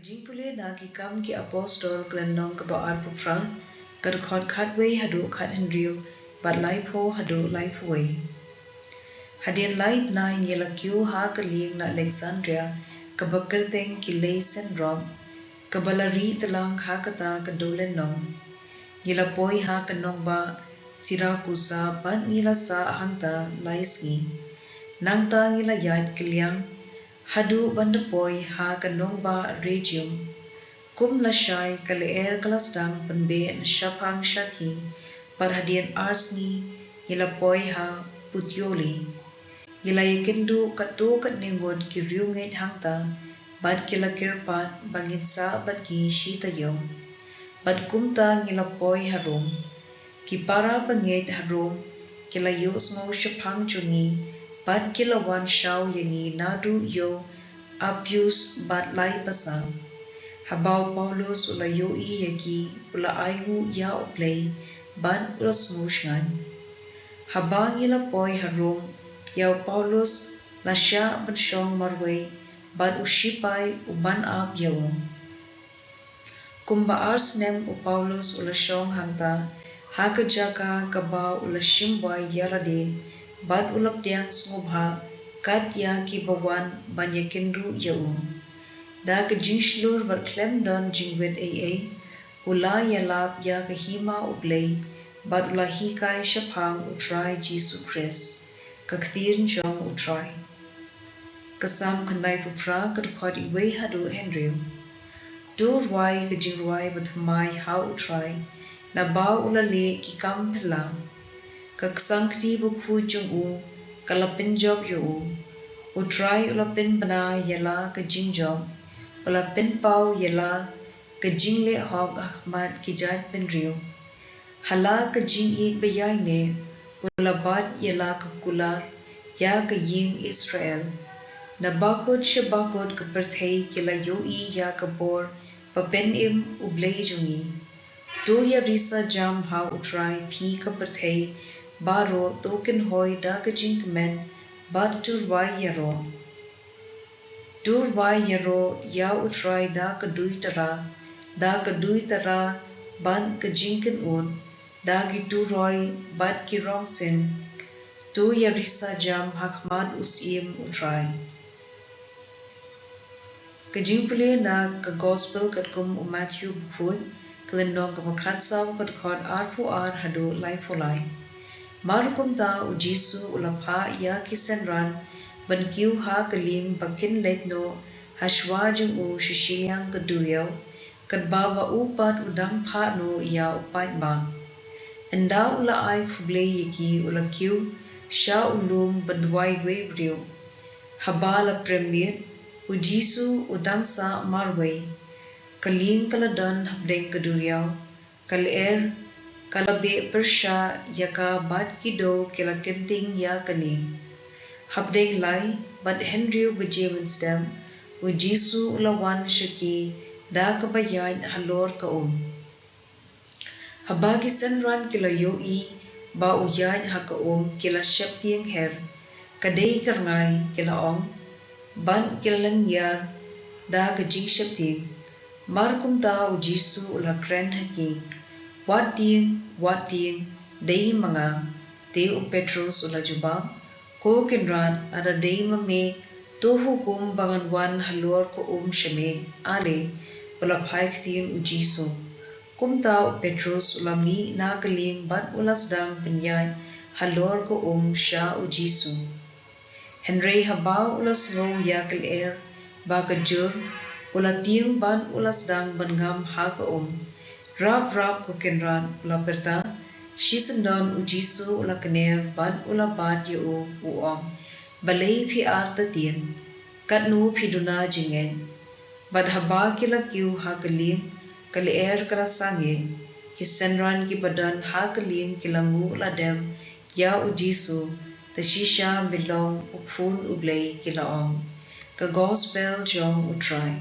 jingpule na ki kam ki apostol klenong ka ba arpupra kad khot khatway hadu khat hendriu but life ho hadu life way hadien life na ngela kyu ha ka ling na Alexandria ka bakerteng ki lay syndrome ka balari talang ha ka ta ka dolen nong ngela poi ha ka nong ba Siracusa ban ngela sa hangta laisgi nangta ngela yait kiliang hadu bandapoi ha ka nong ba regium kum la shai ka le air kalasdang panbe na shapang shathi par hadien arsni ngela poi ha putyoli ngela yekendu ka to ka ningod ki riunget hangta bad kila kirpat bangit sa bad ki shita yo bad kumta ngela poi harom ki para banget harom kila yo smo shapang chungi bad kila wan shaw yangi nadu yo abuse bad lai pasa habau Paulus ula yo I yaki ula aigu ya Blei bad ula smushan habang ila poi harom ya Paulus la sha ban shong marway bad ushipai uban ab yo kumba arsnem u Paulus ula shong hangta haka jaka kaba ula shimbay yarade bad ulap diang smubha kat ya ki bawan banyakindu yau da ka jingshlur bar klem don jingwet ula yalap ya ka hima ublay bad ula hikai shapang utray Jesus Christ ka ktien jong utray kasam kanay pupra kadukod iway hadu Henry dur wai ka jingwai batmai ha utray na ba ula le ki kam pela kaksangti bukhu chung u kalapin job yo u try ulapin bana yela ka jing job ulapin pau yela ka jing le hog ahmad ki jat pin rio hala ka jing it bayai ne ulabat yela ka kular ya ka ying Israel na bakod shabakod ka perthei kila yo I ya ka bor papen im ublay jungi do ya risa jam ha utray pi ka perthei baro token hoi da ka jinkmen bat turwai yaro ya utray da ka dui tara ban ka jinken un da ki turoi bat ki rong sen do ya risa jam hakman usim utray ka jinkpule na ka gospel kat kum u Matthew bukhoy klenong ka makhatsaw kat khod arpu ar hadu life olai marukum ta u Jesu ulapha ya kisenran ban kiu ha kaling bakin letno hashwa jung u shishiyang kaduyaw kat baba u pat udang pha no ya upat ba enda ula ai khublei yaki ula kiu sha ulum bandwai we brio habala premier u Jesu udang sa marway kaling kaladan habdeng kaduryaw kaler kalabe persha yaka bad kido kila kenting ya kaling habdeng lai bad Henry bejemen stem u Jesu ulawan shaki da kabayan halor ka habagi senran kila yo I ba u yan ha ka kila sheptieng her kadei karngai kila ban kila langyar da ka jing sheptieng markum ta u Jesu ula kren haki Wat ting, dei mga, te u Petros ula jubab, ko kinran ada dei mame, to hukum bangan wan halor ko shame, ale, ula pai ktien u Jesu. Kumta u Petros ula mi na kaling ban ulasdang pinyan halor ko sha u Jesu. Henry habau ula slow ya kaler, baka jur, ula ting ban ulasdang bangam ha ka Rab ko kenran ula perta shisandon u Jesu ula kener ban ula bad yo u balay pi arta tien kat nu pi duna jingen bad haba kila kiu ha kaling kali kala sange ki senran ki badan ha kaling kilangu ula dem ya u Jesu ta shisha bilong u phun u Blei kila ka gospel jong u try